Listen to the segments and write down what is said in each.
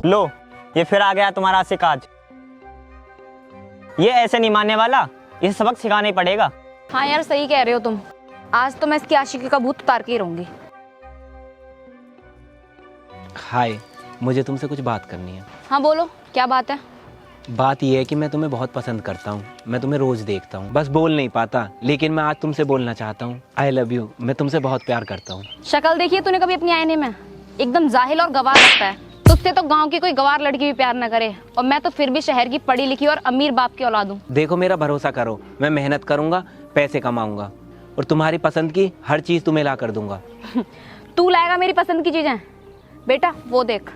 लो, ये फिर आ गया तुम्हारा आशिक आज। ये ऐसे नहीं मानने वाला, इसे सबक सिखाना ही पड़ेगा। हाँ यार सही कह रहे हो तुम, आज तो मैं इसकी आशिकी का भूत उतार के ही रहूंगी। हाय, मुझे तुमसे कुछ बात करनी है। हाँ बोलो, क्या बात है? बात यह है कि मैं तुम्हें बहुत पसंद करता हूँ, मैं तुम्हें रोज देखता हूँ, बस बोल नहीं पाता, लेकिन मैं आज तुमसे बोलना चाहता हूँ। आई लव यू, मैं तुमसे बहुत प्यार करता हूँ। शक्ल देखिए तूने कभी अपनी आईने में? एकदम जाहिल और गवार लगता है। तुझसे तो गांव की कोई गवार लड़की भी प्यार न करे, और मैं तो फिर भी शहर की पढ़ी लिखी और अमीर बाप की औलाद हूँ। देखो मेरा भरोसा करो, मैं मेहनत करूंगा, पैसे कमाऊंगा और तुम्हारी पसंद की हर चीज तुम्हें ला कर दूंगा। तू लाएगा मेरी पसंद की चीजें? बेटा वो देख,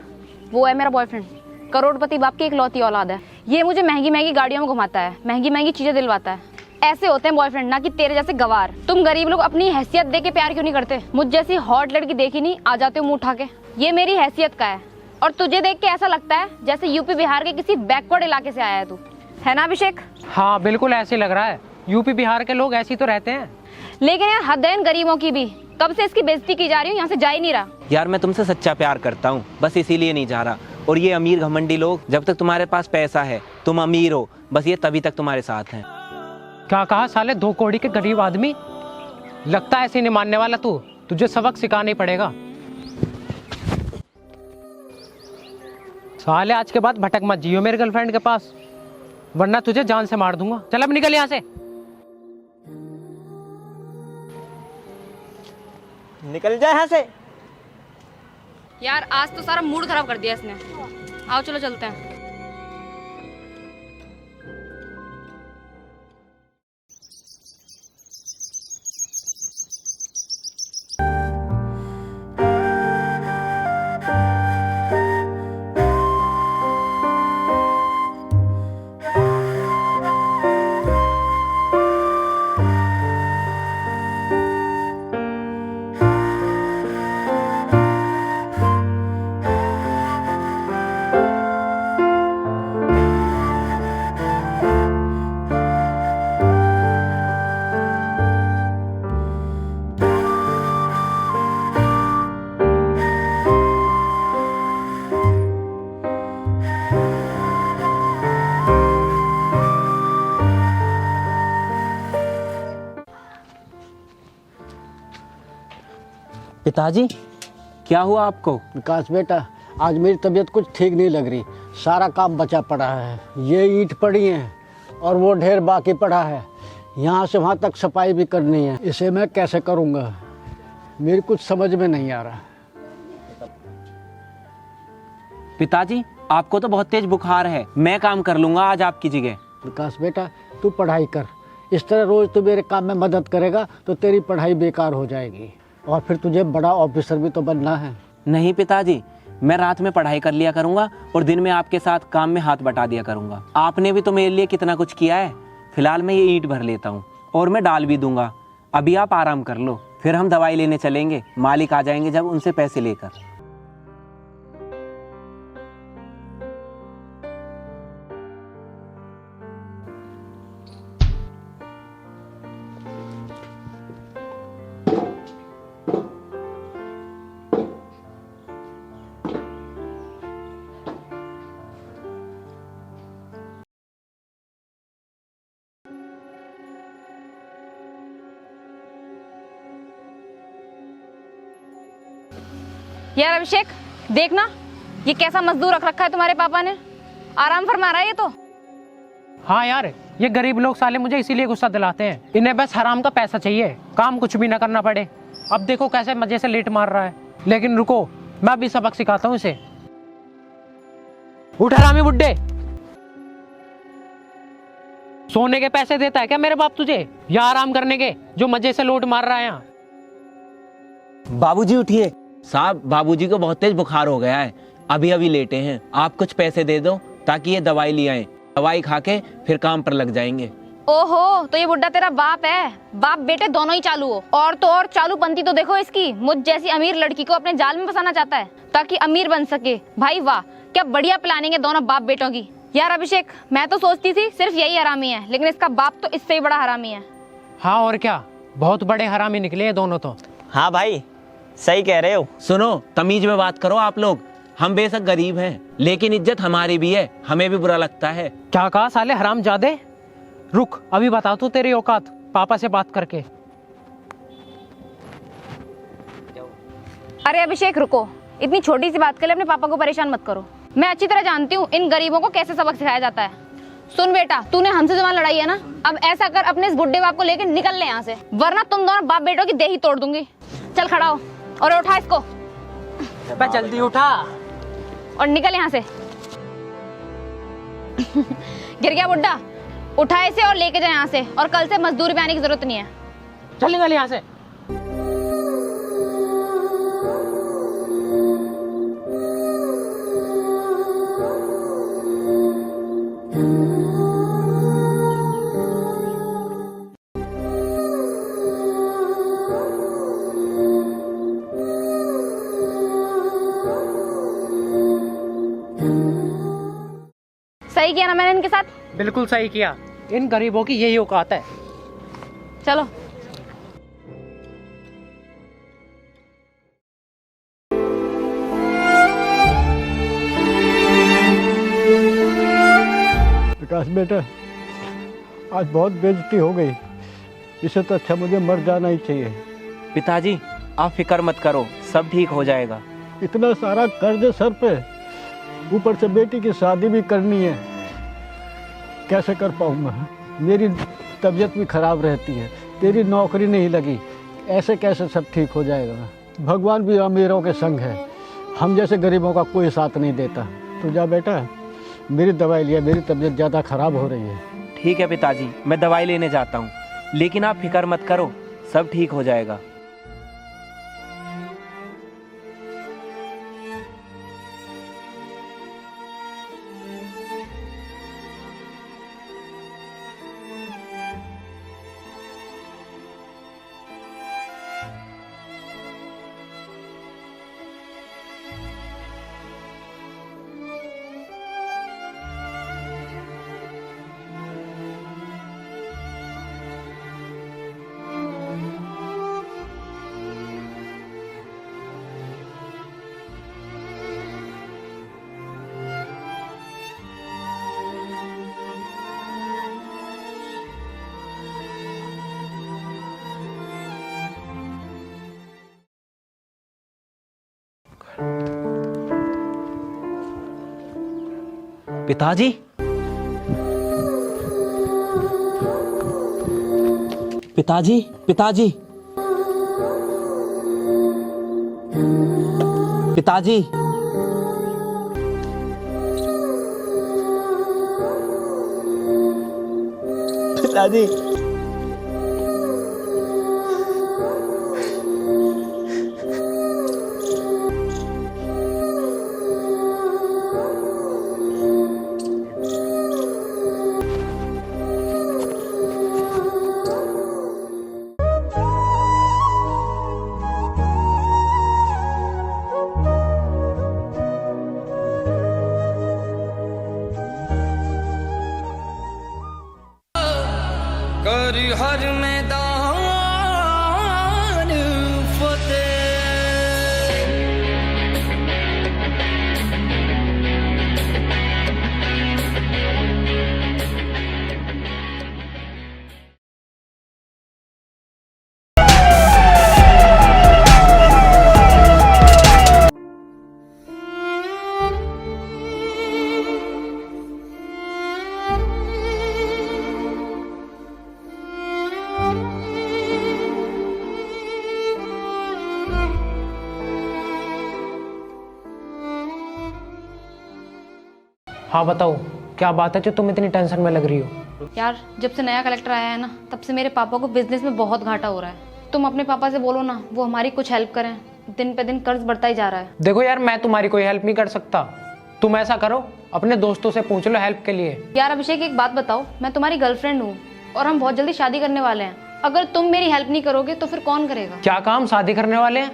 वो है मेरा बॉयफ्रेंड, करोड़पति बाप की इकलौती औलाद है। ये मुझे महंगी महंगी गाड़ियों में घुमाता है, महंगी महंगी चीजें दिलवाता है। ऐसे होते हैं बॉयफ्रेंड, ना कि तेरे जैसे गवार। तुम गरीब लोग अपनी हैसियत दे के प्यार क्यों नहीं करते? मुझ जैसी हॉट लड़की देखी नहीं, आ जाते हो मुंह उठा के। ये मेरी हैसियत का है, और तुझे देख के ऐसा लगता है जैसे यूपी बिहार के किसी बैकवर्ड इलाके से आया है तू, है ना अभिषेक? हाँ बिल्कुल ऐसे लग रहा है, यूपी बिहार के लोग ऐसे ही तो रहते हैं। लेकिन यार हद है इन गरीबों की भी, कब से इसकी बेइज्जती की जा रही हूँ, यहाँ से जा ही नहीं रहा। यार मैं तुमसे सच्चा प्यार करता हूँ, बस इसीलिए नहीं जा रहा। और ये अमीर घमंडी लोग, जब तक तुम्हारे पास पैसा है, तुम अमीर हो, बस ये तभी तक तुम्हारे साथ हैं। क्या कहा साले, 2 कौड़ी के गरीब आदमी? लगता है ऐसे नहीं मानने वाला तू, तुझे सबक सिखाना ही पड़ेगा। साले आज के बाद भटक मत जियो मेरे गर्लफ्रेंड के पास, वरना तुझे जान से मार दूंगा। चल अब निकल यहाँ से। निकल जाए यहाँ से। यार आज तो सारा मूड खराब कर दिया इसने। आओ चलो चलते हैं। पिताजी, क्या हुआ आपको? विकास बेटा, आज मेरी तबीयत कुछ ठीक नहीं लग रही। सारा काम बचा पड़ा है, ये ईंट पड़ी है और वो ढेर बाकी पड़ा है। यहाँ से वहाँ तक सफाई भी करनी है, इसे मैं कैसे करूँगा? मेरी कुछ समझ में नहीं आ रहा। पिताजी, आपको तो बहुत तेज बुखार है, मैं काम कर लूंगा आज आपकी जगह। विकास बेटा, तू पढ़ाई कर। इस तरह रोज तू मेरे काम में मदद करेगा तो तेरी पढ़ाई बेकार हो जाएगी, और फिर तुझे बड़ा ऑफिसर भी तो बनना है। नहीं पिताजी, मैं रात में पढ़ाई कर लिया करूंगा और दिन में आपके साथ काम में हाथ बटा दिया करूंगा। आपने भी तो मेरे लिए कितना कुछ किया है। फिलहाल मैं ये ईंट भर लेता हूँ और मैं डाल भी दूंगा। अभी आप आराम कर लो, फिर हम दवाई लेने चलेंगे। मालिक आ जाएंगे जब, उनसे पैसे लेकर। यार अभिषेक देखना, ये कैसा मजदूर रख रखा है तुम्हारे पापा ने, आराम फरमा रहा है ये तो। हाँ यार, ये गरीब लोग साले मुझे इसीलिए गुस्सा दिलाते हैं, इन्हें बस हराम का पैसा चाहिए, काम कुछ भी ना करना पड़े। अब देखो कैसे मजे से लेट मार रहा है। लेकिन रुको, मैं भी सबक सिखाता हूँ इसे। उठ हरामी बुड्ढे, सोने के पैसे देता है क्या मेरे बाप तुझे, या आराम करने के, जो मजे से लोट मार रहा है यहाँ? बाबूजी उठिए। साहब, बाबूजी को बहुत तेज बुखार हो गया है, अभी अभी लेटे हैं। आप कुछ पैसे दे दो ताकि ये दवाई ले आए, दवाई खा के फिर काम पर लग जाएंगे। ओहो, तो ये बुड्ढा तेरा बाप है? बाप बेटे दोनों ही चालू हो। और तो और चालूपंती तो देखो इसकी, मुझ जैसी अमीर लड़की को अपने जाल में फंसाना चाहता है ताकि अमीर बन सके। भाई वाह, क्या बढ़िया प्लानिंग है दोनों बाप बेटों की। यार अभिषेक, मैं तो सोचती थी सिर्फ यही हरामी है, लेकिन इसका बाप तो इससे भी बड़ा हरामी है। हाँ और क्या, बहुत बड़े हरामी निकले हैं दोनों तो। हाँ भाई, सही कह रहे हो। सुनो, तमीज में बात करो आप लोग। हम बेशक गरीब हैं, लेकिन इज्जत हमारी भी है, हमें भी बुरा लगता है। क्या कहा साले हरामजादे? रुक, अभी बता तू तेरी औकात, पापा से बात करके। अरे अभिषेक रुको, इतनी छोटी सी बात के लिए अपने पापा को परेशान मत करो। मैं अच्छी तरह जानती हूँ इन गरीबों को कैसे सबक सिखाया जाता है। सुन बेटा, तूने हमसे जबान लड़ाई है ना, अब ऐसा कर अपने इस बुड्ढे बाप को लेकर निकल ले यहाँ से, वरना तुम दोनों बाप बेटों की देह ही तोड़ दूंगी। चल खड़ा हो और उठा इसको। जल्दी उठा और निकल यहाँ से। गिर गया बुड्ढा, उठा इसे और लेके जाए यहाँ से, और कल से मजदूरी पे आने की जरूरत नहीं है। चल निकल यहाँ से। सही किया ना मैंने इनके साथ? बिल्कुल सही किया, इन गरीबों की यही औकात है। चलो। विकास बेटा, आज बहुत बेइज्जती हो गई, इससे तो अच्छा मुझे मर जाना ही चाहिए। पिताजी आप फिक्र मत करो, सब ठीक हो जाएगा। इतना सारा कर्ज सर पे, ऊपर से बेटी की शादी भी करनी है, कैसे कर पाऊंगा? मेरी तबीयत भी खराब रहती है, तेरी नौकरी नहीं लगी, ऐसे कैसे सब ठीक हो जाएगा? भगवान भी अमीरों के संग है, हम जैसे गरीबों का कोई साथ नहीं देता। तो जा बेटा, मेरी दवाई लिया, मेरी तबीयत ज़्यादा खराब हो रही है। ठीक है पिताजी, मैं दवाई लेने जाता हूँ, लेकिन आप फिक्र मत करो, सब ठीक हो जाएगा। पिताजी, पिताजी, पिताजी, पिताजी, पिताजी, करी हर मैदान फतेह। हाँ बताओ, क्या बात है जो तुम इतनी टेंशन में लग रही हो? यार, जब से नया कलेक्टर आया है ना, तब से मेरे पापा को बिजनेस में बहुत घाटा हो रहा है। तुम अपने पापा से बोलो ना, वो हमारी कुछ हेल्प करें, दिन पे दिन कर्ज बढ़ता ही जा रहा है। देखो यार, मैं तुम्हारी कोई हेल्प नहीं कर सकता, तुम ऐसा करो अपने दोस्तों से पूछ लो हेल्प के लिए। यार अभिषेक, एक बात बताओ, मैं तुम्हारी गर्लफ्रेंड हूँ और हम बहुत जल्दी शादी करने वाले हैं। अगर तुम मेरी हेल्प नहीं करोगे तो फिर कौन करेगा? क्या काम, शादी करने वाले हैं?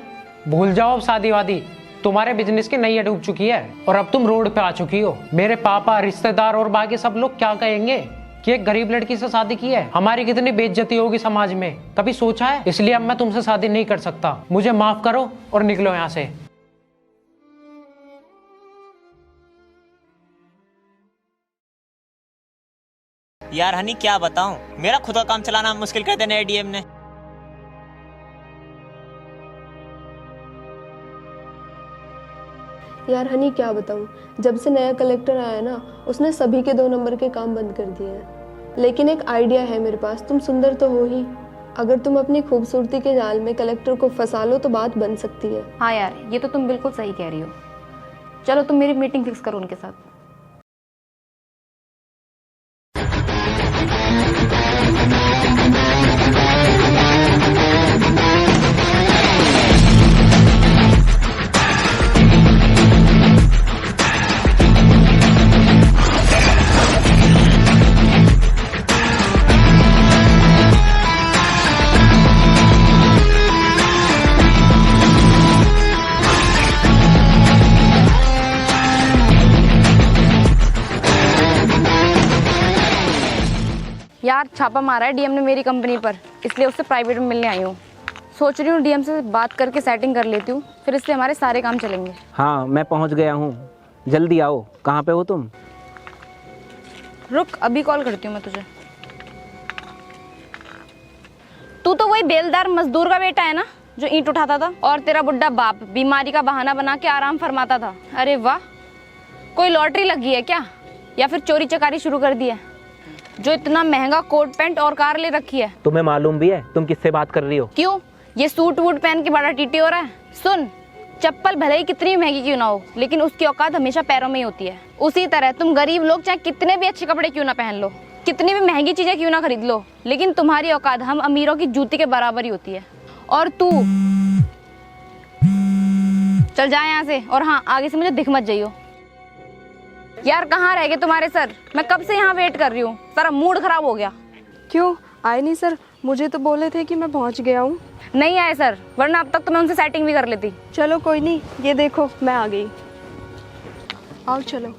भूल जाओ अब शादी वादी, तुम्हारे बिजनेस की नैया डूब चुकी है और अब तुम रोड पे आ चुकी हो। मेरे पापा, रिश्तेदार और बाकी सब लोग क्या कहेंगे कि एक गरीब लड़की से शादी की है? हमारी कितनी बेइज्जती होगी समाज में, कभी सोचा है? इसलिए अब मैं तुमसे शादी नहीं कर सकता, मुझे माफ करो और निकलो यहाँ से। यार हनी क्या बताऊं, मेरा खुद का काम चलाना मुश्किल कर दिया नए डीएम ने। यार हनी क्या बताऊं, जब से नया कलेक्टर आया ना, उसने सभी के 2 नंबर के काम बंद कर दिए हैं। लेकिन एक आइडिया है मेरे पास, तुम सुंदर तो हो ही, अगर तुम अपनी खूबसूरती के जाल में कलेक्टर को फंसा लो तो बात बन सकती है। हाँ यार, ये तो तुम बिल्कुल सही कह रही हो। चलो तुम मेरी मीटिंग फिक्स करो उनके साथ। यार छापा मारा है डीएम ने मेरी कंपनी पर, इसलिए उससे प्राइवेट में मिलने आई हूँ। सोच रही हूँ डीएम से बात करके सेटिंग कर लेती हूँ, फिर इससे हमारे सारे काम चलेंगे। हाँ मैं पहुंच गया हूँ, जल्दी आओ। कहाँ पे हो तुम? रुक, अभी कॉल करती हूँ मैं तुझे। तू तो वही बेलदार मजदूर का बेटा है ना, जो ईंट उठाता था, और तेरा बुड्ढा बाप बीमारी का बहाना बना के आराम फरमाता था। अरे वाह, कोई लॉटरी लगी है क्या, या फिर चोरी चकारी शुरू कर दी है, जो इतना महंगा कोट पैंट और कार ले रखी है? तुम्हें मालूम भी है तुम किससे बात कर रही हो? क्यों, ये सूट वूट पहन के बड़ा टीटी हो रहा है? सुन, चप्पल भले ही कितनी महंगी क्यों ना हो, लेकिन उसकी औकात हमेशा पैरों में ही होती है। उसी तरह तुम गरीब लोग चाहे कितने भी अच्छे कपड़े क्यों ना पहन लो, कितनी भी महंगी चीजें क्यों ना खरीद लो, लेकिन तुम्हारी औकात हम अमीरों की जूती के बराबर ही होती है। और तू चल जा यहाँ से, और हाँ, आगे से मुझे दिख मत जाइयो। यार कहाँ रह गए तुम्हारे सर? मैं कब से यहाँ वेट कर रही हूँ, सारा मूड खराब हो गया। क्यों आए नहीं सर? मुझे तो बोले थे कि मैं पहुंच गया हूँ। नहीं आए सर, वरना अब तक तो मैं उनसे सेटिंग भी कर लेती। चलो कोई नहीं, ये देखो मैं आ गई। आओ चलो।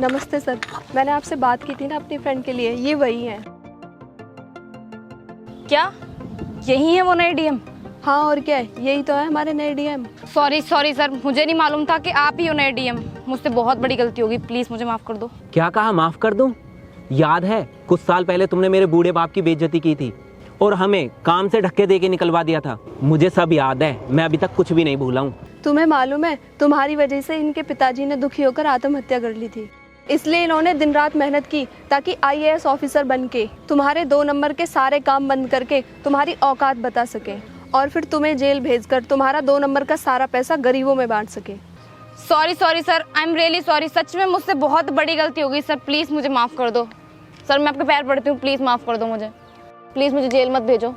नमस्ते सर, मैंने आपसे बात की थी ना अपनी फ्रेंड के लिए, ये वही हैं। क्या यही है वो नए डीएम? हाँ और क्या है, यही तो है हमारे नए डीएम। सॉरी सर, मुझे नहीं मालूम था कि आप ही हो नए डीएम। मुझसे बहुत बड़ी गलती होगी, प्लीज मुझे माफ कर दो। क्या कहा माफ कर दूं? याद है कुछ साल पहले तुमने मेरे बूढ़े बाप की बेइज्जती की थी और हमें काम से धक्के दे के निकलवा दिया था? मुझे सब याद है, मैं अभी तक कुछ भी नहीं भूला हूँ। तुम्हें मालूम है, तुम्हारी वजह से इनके पिताजी ने दुखी होकर आत्महत्या कर ली थी, इसलिए इन्होंने दिन रात मेहनत की ताकि आईएएस ऑफिसर बनके तुम्हारे 2 नंबर के सारे काम बंद करके तुम्हारी औकात बता सके, और फिर तुम्हें जेल भेजकर तुम्हारा 2 नंबर का सारा पैसा गरीबों में बांट सके। Sorry sir, I am really sorry. सच में मुझसे बहुत बड़ी गलती हो गई सर, प्लीज मुझे माफ कर दो। सर मैं आपके पैर पड़ती हूँ, प्लीज माफ कर दो मुझे, प्लीज मुझे जेल मत भेजो।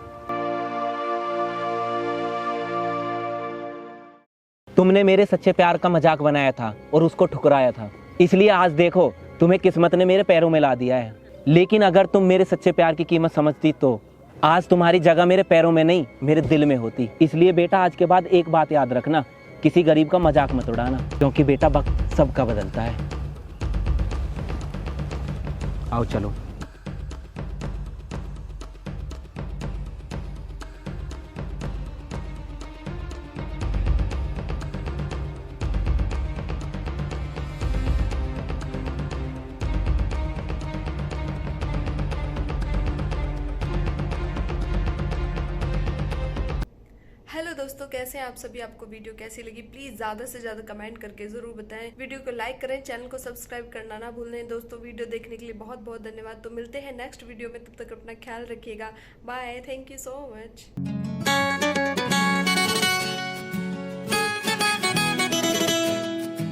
तुमने मेरे सच्चे प्यार का मजाक बनाया था और उसको ठुकराया था, इसलिए आज देखो तुम्हें किस्मत ने मेरे पैरों में ला दिया है। लेकिन अगर तुम मेरे सच्चे प्यार की कीमत समझती तो आज तुम्हारी जगह मेरे पैरों में नहीं, मेरे दिल में होती। इसलिए बेटा आज के बाद एक बात याद रखना, किसी गरीब का मजाक मत उड़ाना, क्योंकि बेटा वक्त सबका बदलता है। आओ चलो। हेलो दोस्तों, कैसे हैं आप सभी? आपको वीडियो कैसी लगी प्लीज़ ज़्यादा से ज़्यादा कमेंट करके ज़रूर बताएं। वीडियो को लाइक करें, चैनल को सब्सक्राइब करना ना भूलें। दोस्तों वीडियो देखने के लिए बहुत बहुत धन्यवाद। तो मिलते हैं नेक्स्ट वीडियो में, तब तक अपना ख्याल रखिएगा। Bye, thank you so much.